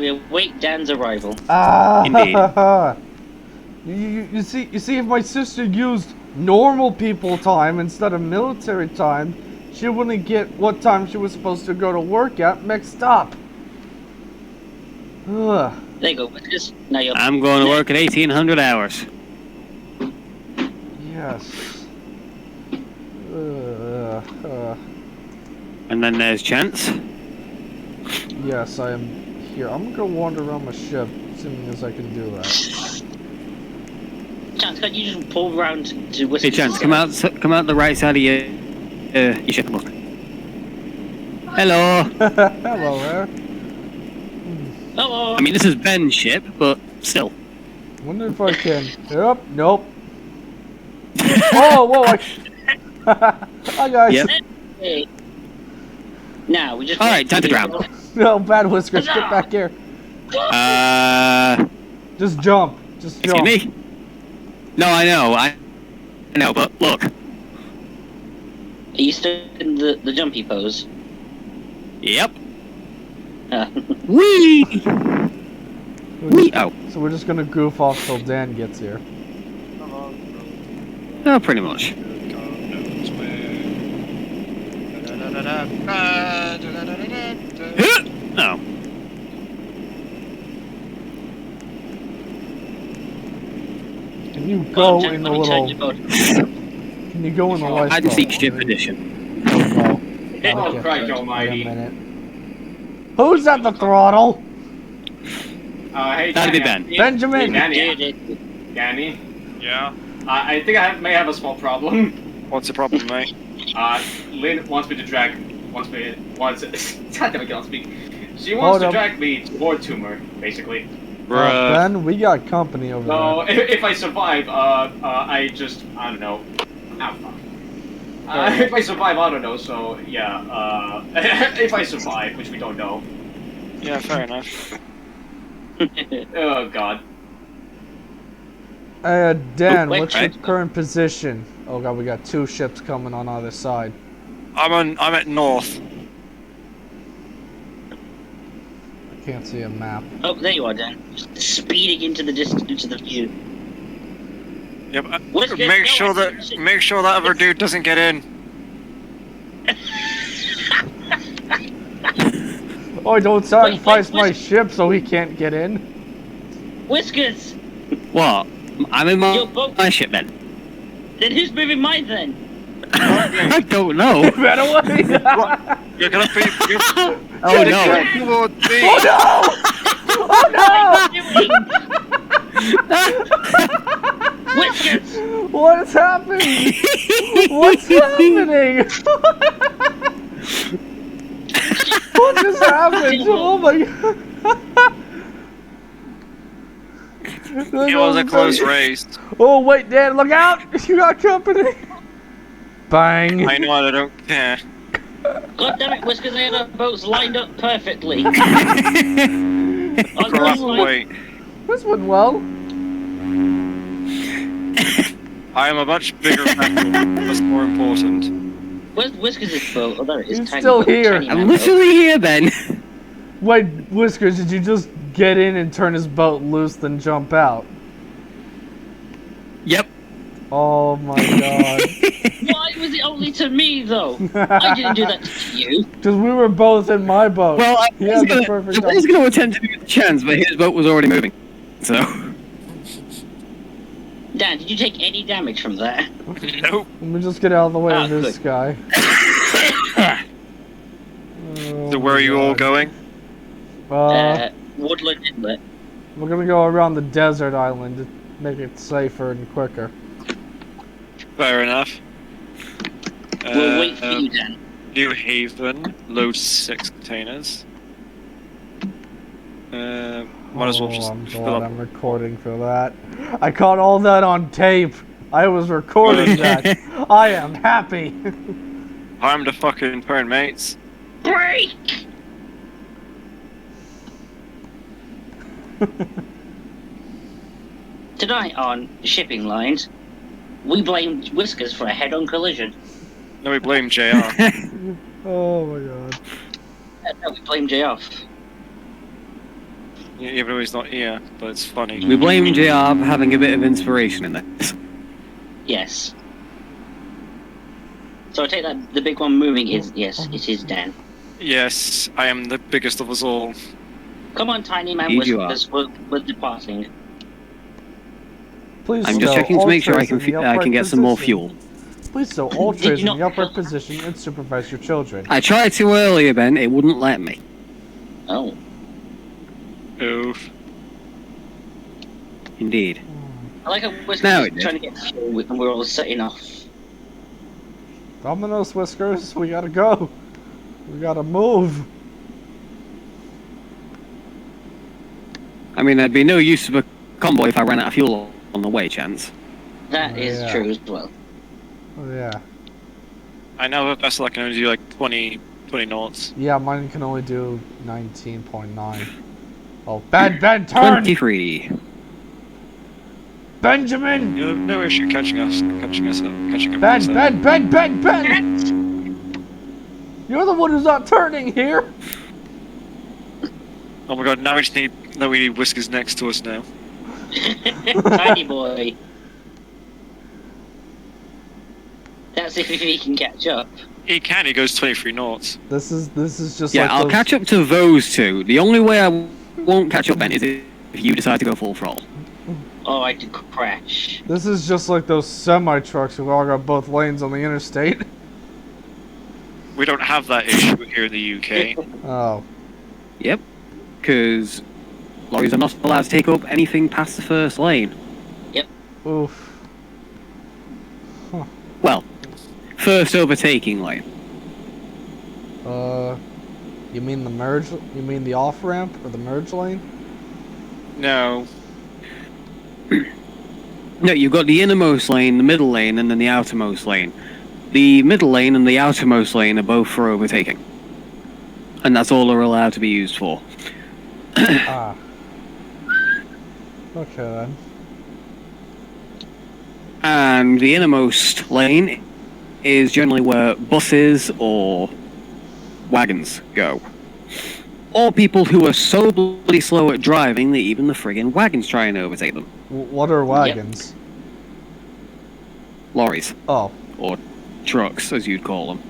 we await Dan's arrival. Indeed. You see, if my sister used normal people time instead of military time, she wouldn't get what time she was supposed to go to work at mixed up. Ugh. There you go, Whiskers. Now you're... I'm going to work at 1800 hours. Yes. And then there's Chance. Yes, I am here. I'm gonna go wander around my ship, assuming as I can do that. Chance, can't you just pull around to Whiskers? Hey, Chance, come out the right side of your ship. Look. Hello. Hello there. Hello. I mean, this is Ben's ship, but still. Wonder if I can. Yep. Nope. Oh, whoa! Hi guys. Yep. Hey. Now we just. All right, time to drown. No, bad Whiskers, get back here. Just jump. Just jump. Excuse me? No, I know, but look. Are you still in the jumpy pose? Yep. Whee! Whee! Oh. So we're just gonna goof off till Dan gets here. Oh, pretty much. Oh. Can you go in the little... Can you go in the lifeboat? I'd seek ship edition. Oh, Christ almighty. Who's at the throttle? Hey, That'd be Danny. Ben. Benjamin! Danny? Yeah? I think I may have a small problem. What's the problem, mate? Lynn wants me to drag... God damn it, can't speak. She wants to drag me toward Tumor, basically. Ben, we got company over So, there. if I survive, I don't know. Ah, fuck. If I survive, I don't know, so, yeah, if I survive, which we don't know. Yeah, fair enough. Oh, God. Dan, wait, what's your current position? Oh god, we got two ships coming on either side. I'm at north. I can't see a map. Oh, there you are, Dan. Just speeding into the distance, into the view. Yep. Whiskers, Make sure that other dude doesn't get in. Oh, don't sacrifice my ship so he can't get in. Whiskers! What? I'm in Your boat. my ship then. Then who's moving mine then? I don't know. Run away! You're gonna be. Oh no! Oh no! Oh no! Whiskers! What is happening? What's happening? What just happened? Oh my god! It was a close race. Oh wait, Dan, look out! You got company. Bang! I know, I don't care. God damn it, Whiskers, I had our boats lined up perfectly. Wait. This went well. I am a much bigger vessel. That's more important. Where's Whiskers' boat? Oh, there it is. He's Tiny still boat, here. tiny I'm man literally here, Ben. Wait, Whiskers, did you just get in and turn his boat loose, then jump out? Yep. Oh my god. boat. Why was it only to me, though? I didn't do that to you. Because we were both in my boat. Well, I He had the perfect was going to attempt to do the chance, but his boat was already moving. So. Dan, did you take any damage from that? Nope. Let me just get out of the way of this good. guy. So where are you all going? Woodland Inlet. We're gonna go around the desert island to make it safer and quicker. Fair enough. We'll wait for you, Dan. New Haven, load 6 containers. Might as well just I'm fill glad up. I'm recording for that. I caught all that on tape. I was recording that. I am happy. Time to fucking turn, mates. Break! Tonight on Shipping Lines, we blamed Whiskers for a head-on collision. No, we blame JR. Oh my god. No, we blame JR. Even though he's not here, but it's funny. We blame JR for having a bit of inspiration in this. Yes. So I take that the big one moving is, yes, it is Dan. Yes, I am the biggest of us all. Come on, tiny man, Indeed you Whiskers, we're departing. Please I'm stow just checking to all make sure I trays can in the I can upright get some more position. fuel. Please stow all Did trays you in the not- upright position and supervise your children. I tried to earlier, Ben. It wouldn't let me. Oh. Oof. Indeed. I like how Whiskers Now is it did. trying to get fuel and we're all setting off. Domino's, Whiskers, we gotta go. We gotta move. I mean, there'd be no use of a convoy if I ran out of fuel on the way, Chance. That is Yeah. true as well. Oh, yeah. I know that vessel I can only do like 20 knots. Yeah, mine can only do 19.9. Oh, Ben, turn! 23. Benjamin! You have no issue catching us up. Ben! You're the one who's not turning here! Oh my god, now we need Whiskers next to us now. Tiny boy. That's if he can catch up. He goes 23 knots. This is just Yeah, like I'll those... catch up to those two. The only way I won't catch up, Ben, is if you decide to go full throttle. Oh, I did crash. This is just like those semi-trucks who all got both lanes on the interstate. We don't have that issue here in the UK. Oh. Yep. Because lorries are not allowed to take up anything past the first lane. Oof. Well, first overtaking lane. You mean the merge... You mean the off-ramp or the merge lane? No. No, you've got the innermost lane, the middle lane, and then the outermost lane. The middle lane and the outermost lane are both for overtaking. And that's all they're allowed to be used for. Ah. Okay then. And the innermost lane is generally where buses or wagons go. Or people who are so bloody slow at driving that even the friggin' wagons try and overtake them. What are wagons? Lorries. Oh. Or trucks, as you'd call them.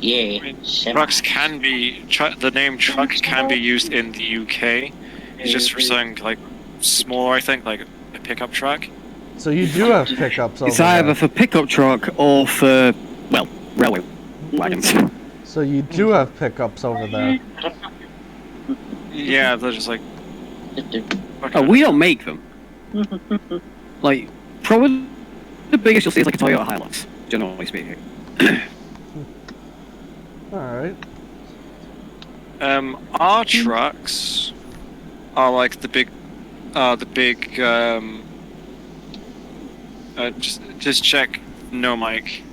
Yeah. I mean, Seven. trucks can be... the name truck can be used in the UK. It's just for something like smaller, I think, like a pickup truck. So you do have pickups over It's either there. for pickup truck or for, well, railway wagons. So you do have pickups over there. Yeah, they're just like... Oh, we don't make them. Like, probably the biggest you'll see is like a Toyota Hilux, generally speaking. Alright. Our trucks are like the big, just check, no mic.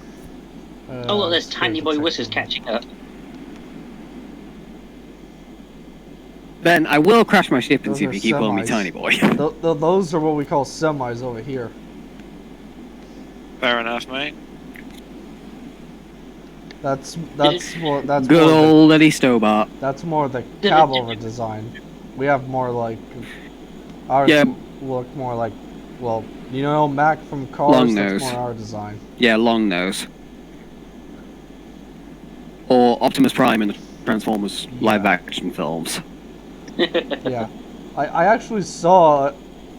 Oh, look, there's Tiny Boy Whiskers catching up. Ben, I will crash my ship and Those see if are you keep calling me semis. Tiny Boy. Those are what we call semis over here. Fair enough, mate. That's more Good more old Eddie Stobart. that's more the cab over design. We have more like ours Yeah. look more like, well, you know, Mac from Cars. Long that's nose. more our design. Yeah, long nose. Or Optimus Prime in the Transformers live action films. Yeah, I actually saw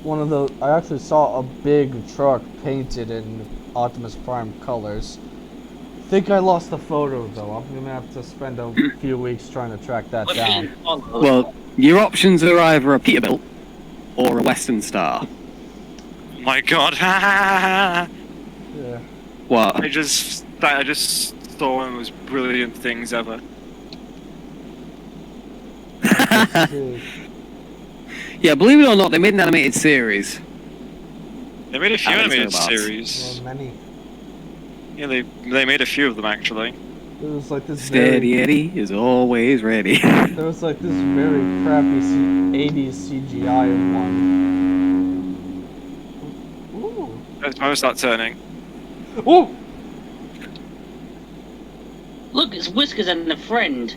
one of the. I actually saw a big truck painted in Optimus Prime colors. Think I lost the photo though. I'm gonna have to spend a few weeks trying to track that down. Well, your options are either a Peterbilt or a Western Star. My God. Yeah. What? I just saw one of the most brilliant things ever. Dude. Yeah, believe it or not, they made an animated series. They made a few Alex animated Robots. series. Well, many. Yeah, they made a few of them actually. There was like this Steady very, Eddie is always ready. there was like this very crappy 80s CGI in one. Ooh. It's time to start turning. Ooh. Look, it's Whiskers and a friend.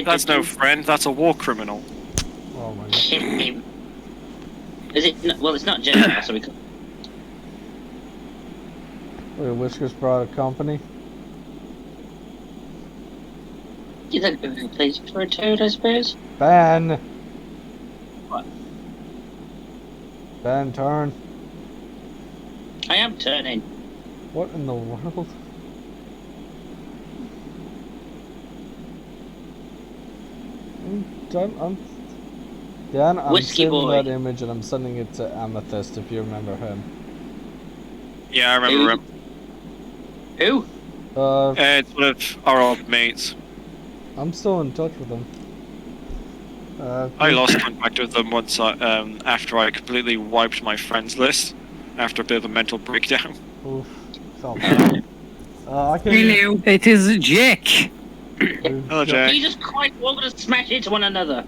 That's no friend. That's a war criminal. Oh my god. Kim. Is it? Well, it's not Jennifer, so we can. Wait, Whiskers brought a company? You think a good place for a toad, I suppose? Ben! What? Ben, turn. I am turning. What in the world? Dan, I'm Whiskey saving boy. that image and I'm sending it to Amethyst if you remember him. Yeah, I remember him. Who? It's one of our old mates. I'm still in touch with him. I lost contact with them once after I completely wiped my friends list after a bit of a mental breakdown. Oof, felt bad. I can. Hello, it is Jack. Hello, Jack. Jesus Christ, we're gonna smash into one another.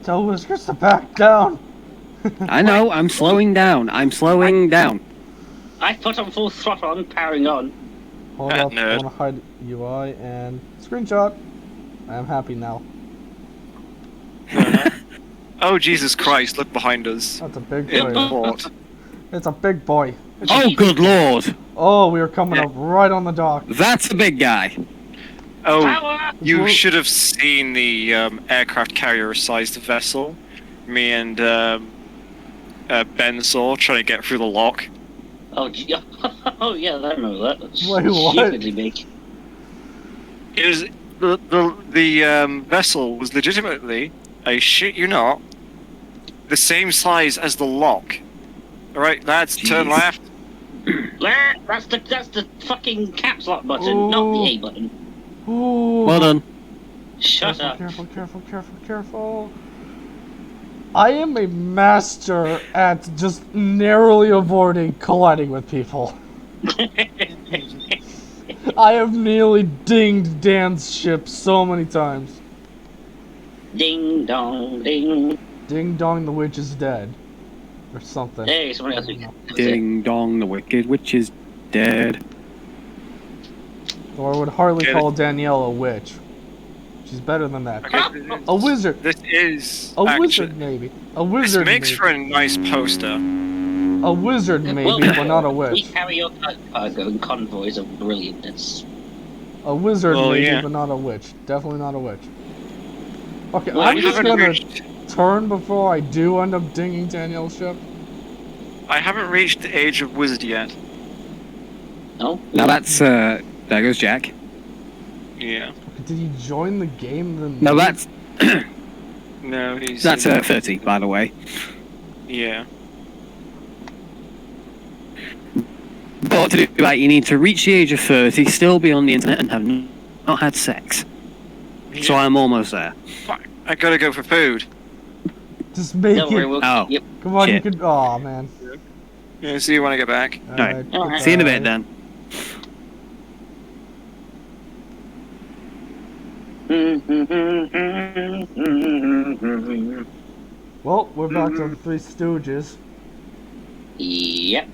Tell Whiskers to back down. I know, I'm slowing down. I'm slowing down. I put on full throttle, I'm powering on. Hold Ah, up, I nerd. want to hide UI and screenshot. I am happy now. Oh, Jesus Christ, look behind us. That's a big In the boy. port. It's a big boy. Oh, good lord. Oh, we are coming up right on the dock. That's a big guy. Oh, Power! you should have seen the aircraft carrier-sized vessel me and Ben saw trying to get through the lock. Oh, oh yeah, I remember that. That's Wait, what? stupidly big. It was the vessel was legitimately, I shit you not, the same size as the lock. All right, lads, turn Jeez. left. That's the fucking caps lock button, not the A button. Ooh. Well done. Shut up. Careful. I am a master at just narrowly avoiding colliding with people. I have nearly dinged Dan's ship so many times. Ding dong ding. Ding dong, the witch is dead. Or something. Hey, someone else. Ding dong, the wicked witch is dead. Or I would hardly Okay, call Danielle a witch. She's better than that. Okay, A wizard. this is A actually, wizard, maybe. A This wizard, makes maybe. for a nice poster. A wizard, maybe, but not a We witch. carry your cargo in convoys of brilliantness. A wizard, Well, maybe, yeah. but not a witch. Definitely not a witch. Okay, Well, I'm I just haven't gonna reached. turn before I do end up dinging Danielle's ship. I haven't reached the age of wizard yet. No? Now that's, there goes Jack. Yeah. Did he join the game then? No, that's, No, he's. 30, by the way. Yeah. But to do that, you need to reach the age of 30, still be on the internet, and have not had sex. So I'm almost there. Fuck, I gotta go for food. Just make Don't worry, it. we'll Oh. yep. Come on, Shit. you can. Oh man. Yeah, see you when I get back. Alright. Alright, See you in a goodbye. bit then. Well, we're back to the Three Stooges. Yep.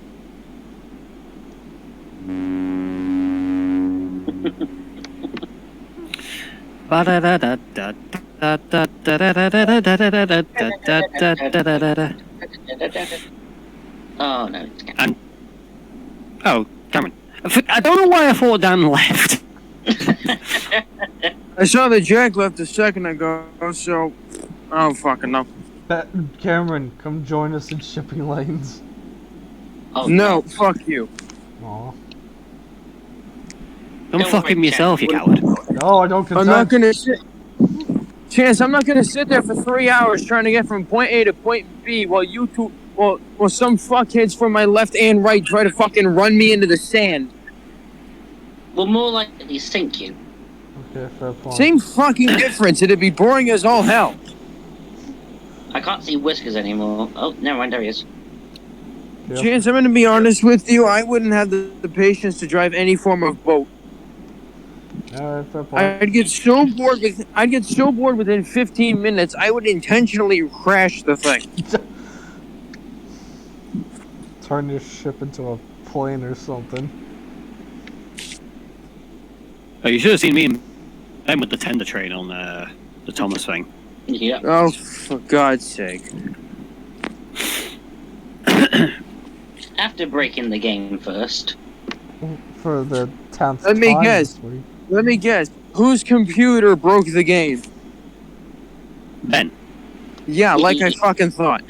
Oh no. Oh, Cameron. I don't know why I thought Dan left. I saw that Jack left a second ago, so I don't fucking know. Cameron, come join us in shipping lanes. Oh, No, fuck you. Aw. Don't Don't fuck worry, him yourself, you coward. No, I don't consent. I'm not gonna sit. Chance, I'm not gonna sit there for 3 hours trying to get from point A to point B while you two, well, some fuckheads from my left and right try to fucking run me into the sand. Well, more likely sink you. Okay, fair point. Same fucking difference. It'd be boring as all hell. I can't see Whiskers anymore. Oh, never mind, there he is. Yeah. Chance, I'm gonna be honest with you. I wouldn't have the patience to drive any form of boat. Alright, fair point. I'd get so bored within 15 minutes. I would intentionally crash the thing. Turn your ship into a plane or something. Oh, you should have seen me and Ben with the tender train on the Thomas thing. Yeah. Oh, for God's sake. After breaking the game first. For the 10th Let me time guess. this week. Let me guess. Whose computer broke the game? Ben. Yeah, like I fucking thought.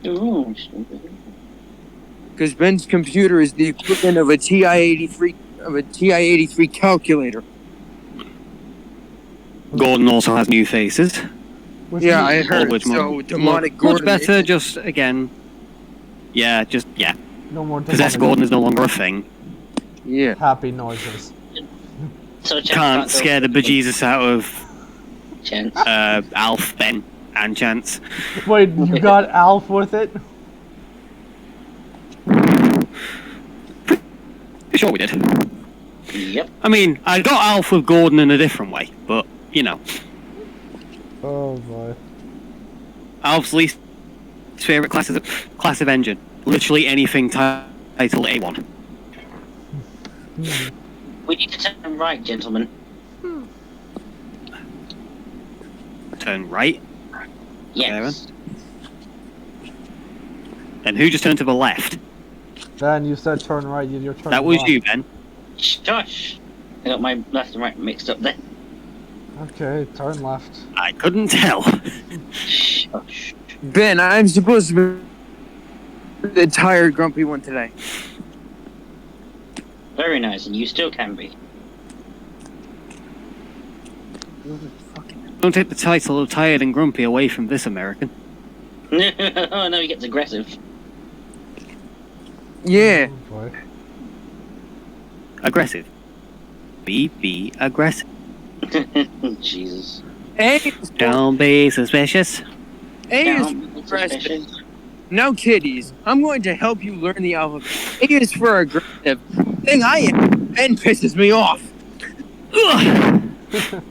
Ooh. Because Ben's computer is the equivalent of a TI-83 calculator. Gordon also has new faces. Which Yeah, means- I heard. Which So look demonic much Gordon. better, just again. Yeah. no more Possessed demonic Gordon is no longer a thing. Yeah. happy noises. So Chance Can't scare the bejesus out of Chance. Alf, Ben, and Chance. Wait, you got Alf with it? Sure we did. Yep. I mean, I got Alf with Gordon in a different way, but, you know. Oh boy. Alf's least favourite class of engine. Literally anything titled A1. We need to turn right, gentlemen. Turn right. Yes. And who just turned to the left? Ben, you said turn right, you're turning That was left. you, Ben. Shush. I got my left and right mixed up there. Okay, turn left. I couldn't tell. Shush. Ben, I'm supposed to be the tired, grumpy one today. Very nice, and you still can be. Don't take the title of tired and grumpy away from this American. Oh no, he gets aggressive. Yeah. Oh boy. Aggressive. Be aggressive. Jesus. A is Don't be suspicious. Down, aggressive. No kitties. I'm going to help you learn the alphabet. A is for aggressive. Thing I am. Ben pisses me off. Ugh.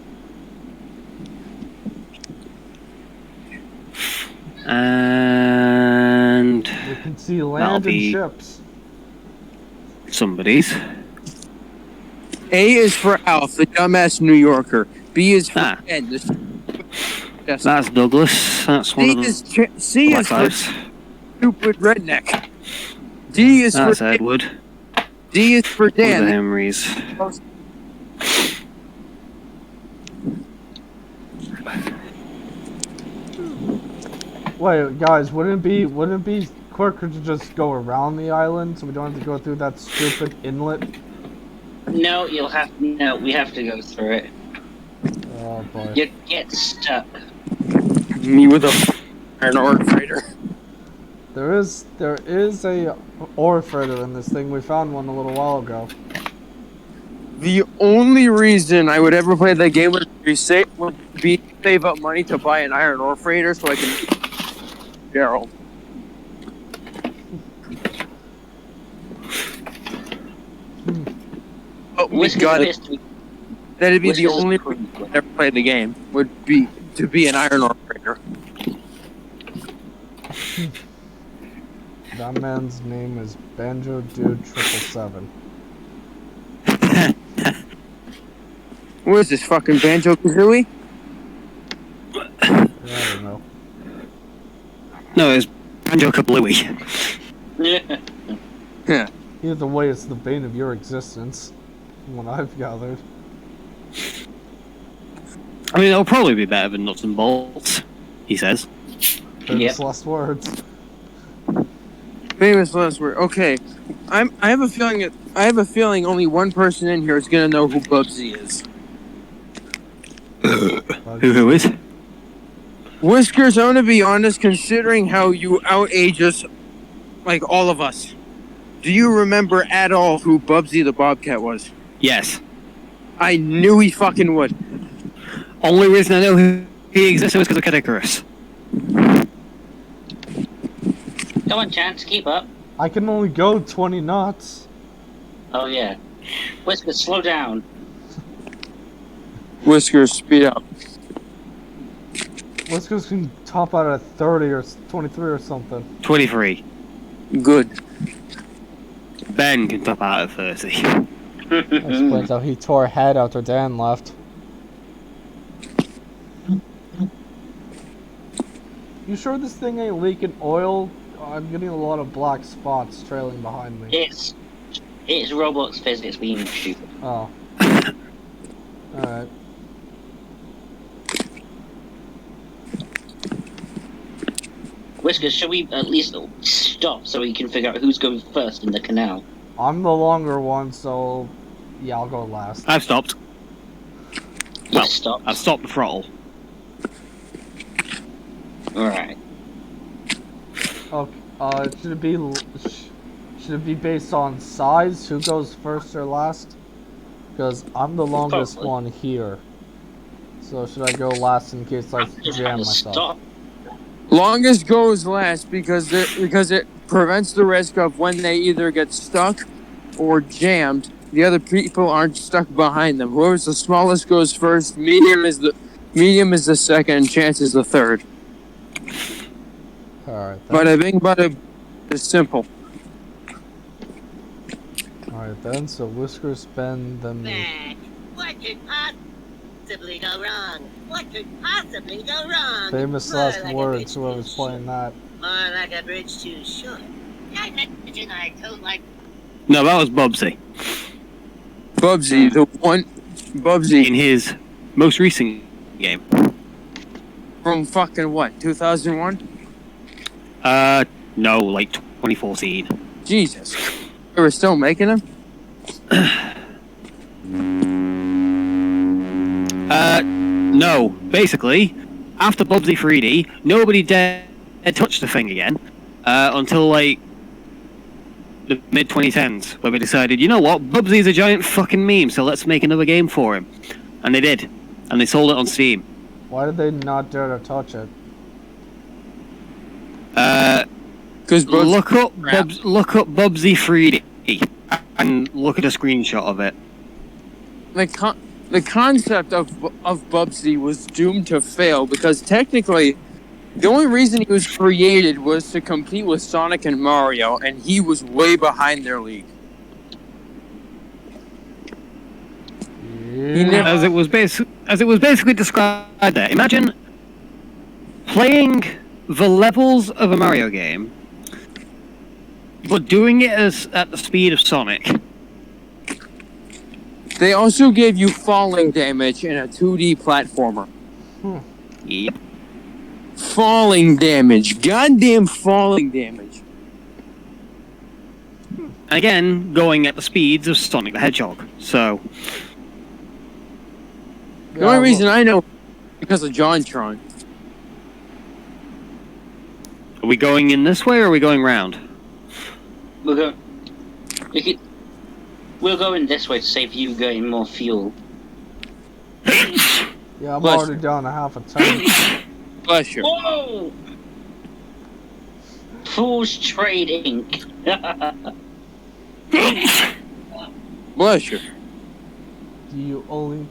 And We can see land and be- ships. somebody's. A is for Alf, the dumbass New Yorker. B is for Ah. Ben, the yes. That's Douglas. That's one C of them. is C is Black for Lives. stupid redneck. D is That's for Edward. D is for One of the Dan. Henrys. Wait, guys, wouldn't it be quicker to just go around the island so we don't have to go through that stupid inlet? No, we have to go through it. Oh boy. You get stuck. Me with a iron ore fighter. There is a ore freighter in this thing. We found one a little while ago. The only reason I would ever play that game would be save up money to buy an iron ore freighter so I can Gerald. Oh, we Whiskey got it. Mystery- That'd be the Whiskey only Mystery- reason I'd ever play the game would be to be an iron ore freighter. That man's name is Banjo Dude 777. What is this fucking Banjo Kazooie? Yeah, I don't know. No, it's Banjo Kablooey. Yeah. Either way, it's the bane of your existence, from what I've gathered. I mean, it'll probably be better than nuts and bolts, he says. Famous last words. Famous last word. Okay, I have a feeling only one person in here is gonna know who Bubsy is. Who is? Whiskers, I'm gonna be honest, considering how you outage us, like all of us. Do you remember at all who Bubsy the Bobcat was? Yes. I knew he fucking would. Only reason I know he existed was because of Icarus. Come on, Chance, keep up. I can only go 20 knots. Oh yeah. Whisker, slow down. Whiskers, speed up. Whiskers can top out at 30 or 23 or something. 23. Good. Ben can top out at 30. Explains how he tore a head after Dan left. You sure this thing ain't leaking oil? I'm getting a lot of black spots trailing behind me. It's Roblox physics being stupid. Oh. Alright. Whiskers, should we at least stop so we can figure out who's going first in the canal? I'm the longer one, so yeah, I'll go last. I've stopped. You Well, stopped. I've stopped the throttle. Alright. Okay, should it be based on size? Who goes first or last? Because I'm the longest Probably. one here. So should I go last in case I Just jam have to myself? stop. Longest goes last because it prevents the risk of when they either get stuck or jammed, the other people aren't stuck behind them. Whoever's the smallest goes first. Medium is the second, and chance is the third. Alright Bada bing, bada. It's simple. Alright then, so Whiskers, Ben, then me. Man, what could possibly go wrong? What could possibly go wrong? Famous More last like a words, bridge whoever's too playing that. short. More like a bridge too short. I imagine I don't like. No, that was Bubsy. Bubsy, the one. Bubsy In his most recent game. from fucking what? 2001? No, like 2014. Jesus. They were still making them? No. Basically, after Bubsy 3D, nobody dared touch the thing again until like the mid 2010s, where we decided, you know what, Bubsy's a giant fucking meme, so let's make another game for him. And they did, and they sold it on Steam. Why did they not dare to touch it? Because Look up Bubsy 3D and look at a screenshot of it. the concept of Bubsy was doomed to fail because technically the only reason he was created was to compete with Sonic and Mario, and he was way behind their league. Yeah. As it was basically described there. Imagine playing the levels of a Mario game, but doing it at the speed of Sonic. They also gave you falling damage in a 2D platformer. Yep. Falling damage. Goddamn falling damage. And again, going at the speeds of Sonic the Hedgehog. So, The only reason I know because of JonTron. are we going in this way or are we going round? We're going this way to save you getting more fuel. Yeah, I'm Bless already down to half a tank. Bless you. Whoa! Fool's Trade Inc. Bless you. Do you only...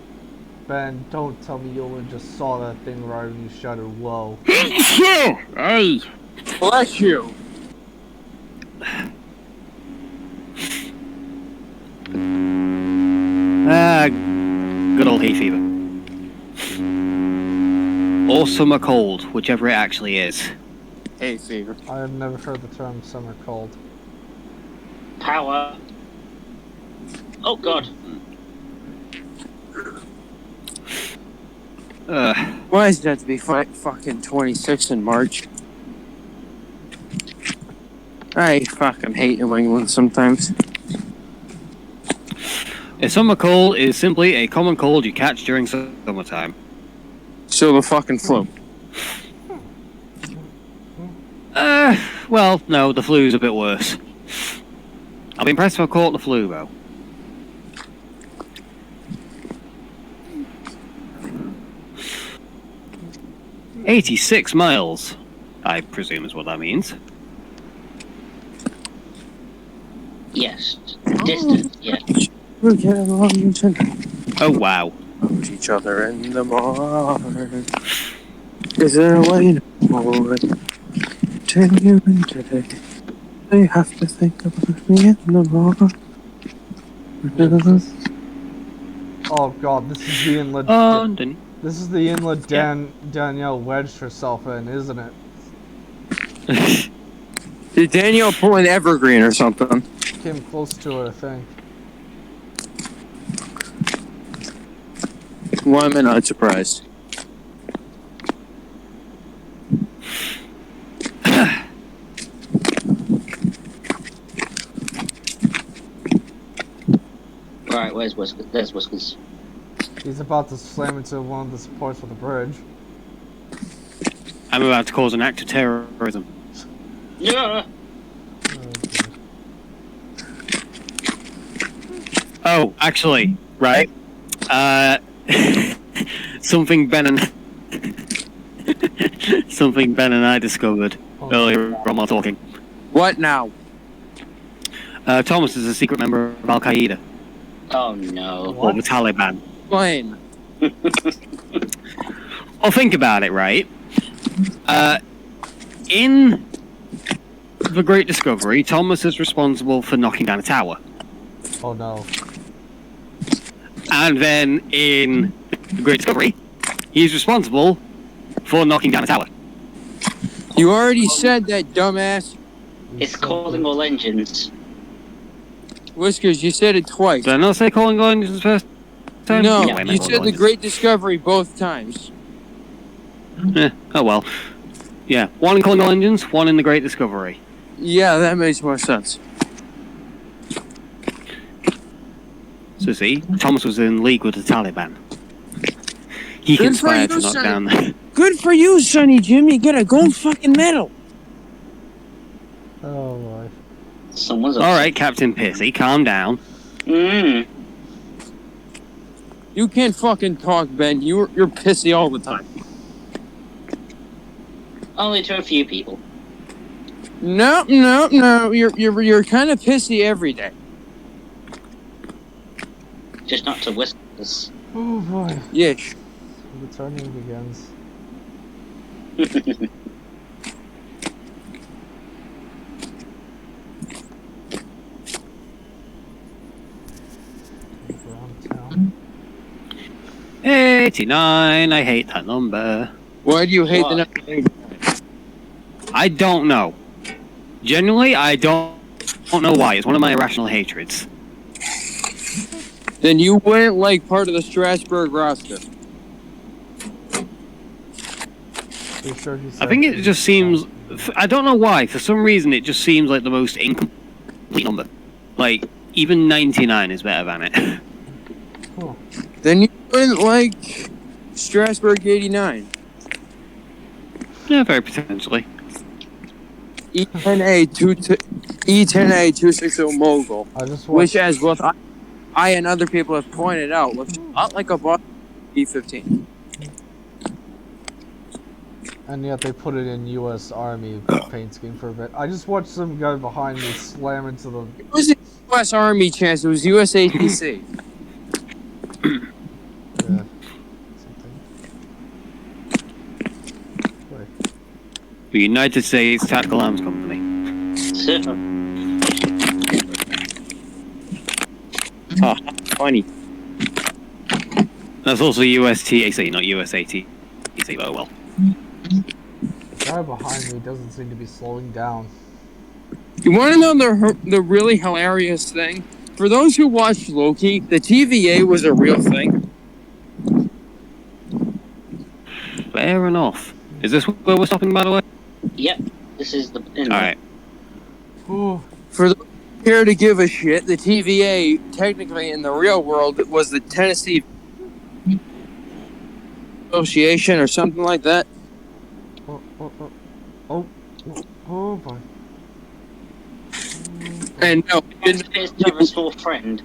Ben, don't tell me you only just saw that thing right when you shouted whoa. Hey! Bless you. Good old hay fever. Or summer cold, whichever it actually is. Hay fever. I have never heard the term summer cold. Power. Oh god. Why does it have to be fucking 26 in March? I fucking hate New England sometimes. A summer cold is simply a common cold you catch during summertime. So the fucking flu. Well, no, the flu's a bit worse. I'll be impressed if I caught the flu, though. "86 miles, I presume is what that means. Yes. Distance, yes. We're getting along tonight. Oh, wow. Hold each other in the morning. Is there a way to avoid continuing today? They have to think about me in the morning. Oh god, this is the inlet... London. This is the inlet Danielle wedged herself in, isn't it? Did Daniel pull an evergreen or something? Came close to it, I think. Why am I not surprised? Right, where's Whiskers? There's Whiskers. He's about to slam into one of the supports of the bridge. I'm about to cause an act of terrorism. Yeah. Oh, actually, right? Something Ben and I discovered earlier while talking. What now? Thomas is a secret member of Al Qaeda Oh no. or the Taliban. Explain. Well, think about it, right? In the Great Discovery, Thomas is responsible for knocking down a tower. Oh no. And then in the Great Discovery, he's responsible for knocking down a tower. You already said that, dumbass. It's calling all engines. Whiskers, you said it twice. Did I not say calling all engines first time? No, Yeah, I meant you calling said all the engines. Great Discovery both times. Oh well. Yeah, one in calling all engines, one in the Great Discovery. Yeah, that makes more sense. So see, Thomas was in league with the Taliban. He Good for conspired to you, knock Sonny. down the... Good for you, Sonny Jim. You get a gold fucking medal. Oh my. Someone's Alright, Captain Pissy, calm down. Mmm. You can't fucking talk, Ben. You're pissy all the time. Only to a few people. No. You're kind of pissy every day. Just not to Whiskers. Oh boy. Yes. The turning begins. Around town. 89, I hate that number. Why do you hate Why? the number? I don't know. Genuinely, I don't know why. It's one of my irrational hatreds. Then you wouldn't like part of the Strasbourg roster. Pretty sure he I said think it just seems... I don't know why. For some reason, it just seems like the most incomplete number. Like, even 99 is better than it. Cool. Then you wouldn't like Strasbourg 89. Yeah, very potentially. E10A 260 Mogul, I just which, watched. as both I and other people have pointed out, looks a lot like a Boston E15. And yet they put it in U.S. Army paint scheme for a bit. I just watched some guy behind me slam into the. It was a U.S. Army chance. It was U.S. ATC. Yeah. Something. Wait. The United States Tactical Arms Company. Oh, funny. That's also USTAC, not USAT. But oh well. The guy behind me doesn't seem to be slowing down. You want to know the really hilarious thing? For those who watched Loki, the TVA was a real thing. Fair enough. Is this where we're stopping, by the way? Yep. This is the. Alright. Ooh. For those who care to give a shit, the TVA, technically in the real world, was the Tennessee Association or something like that. Oh boy. And no, it It's didn't. his to have a small friend.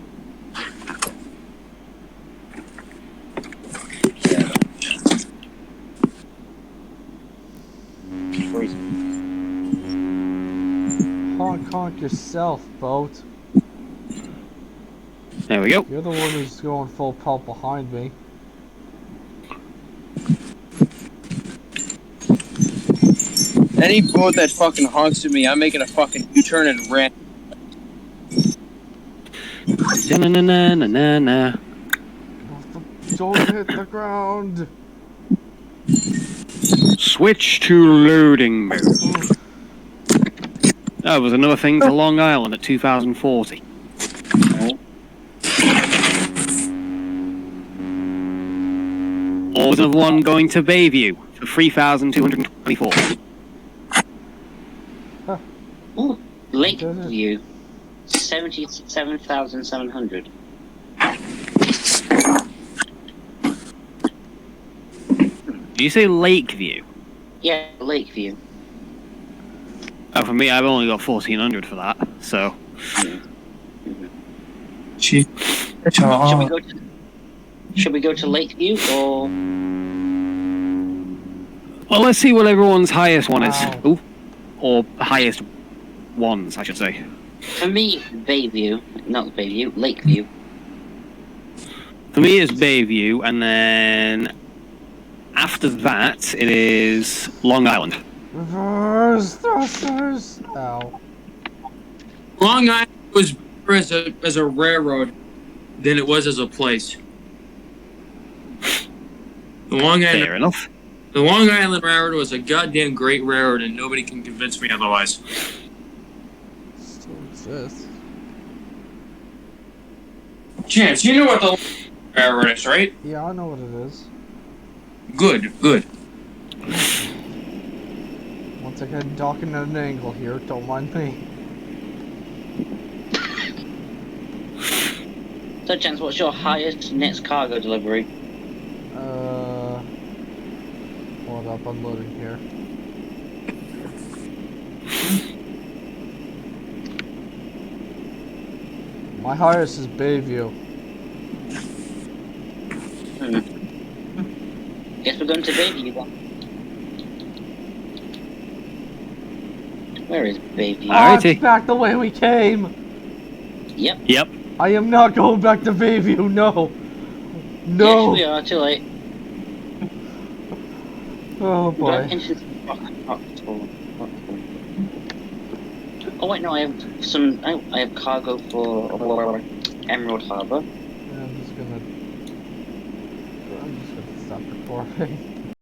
Honk yourself, boat. There we go. You're the one who's going full pelt behind me. Any boat that fucking honks at me, I'm making a fucking U-turn and ran. Na-na-na-na-na-na. Don't hit the ground. Switch to loading mode. Oh, there's another thing to Long Island at 2040. Or there's another one going to Bayview for 3,224. Ooh, Lakeview, 77,700. Did you say Lakeview? Yeah, Lakeview. Oh, for me, I've only got 1,400 for that, so... Should we go to Lakeview or? Well, let's see what everyone's highest one is. Wow. Ooh. Or highest ones, I should say. For me, Bayview, not Bayview, Lakeview. For me, it's Bayview, and then... After that, it is Long Island. Reverse thrusters. Ow. Long Island was better as a railroad than it was as a place. The Fair enough. The Long Island Railroad was a goddamn great railroad, and nobody can convince me otherwise. Still exists. Chance, you know what the railroad is, right? Yeah, I know what it is. Good. Once again, docking at an angle here. Don't mind me. So, Chance, what's your highest next cargo delivery? Hold up, unloading here. My highest is Bayview. Guess we're going to Bayview then. Where is Bayview? Oh, it's back the way we came! Yep. I am not going back to Bayview, no! No! Yes, we are, too late. Oh boy. Oh wait, no, I have some. I have cargo for Emerald Harbor. Yeah, I'm just gonna stop recording.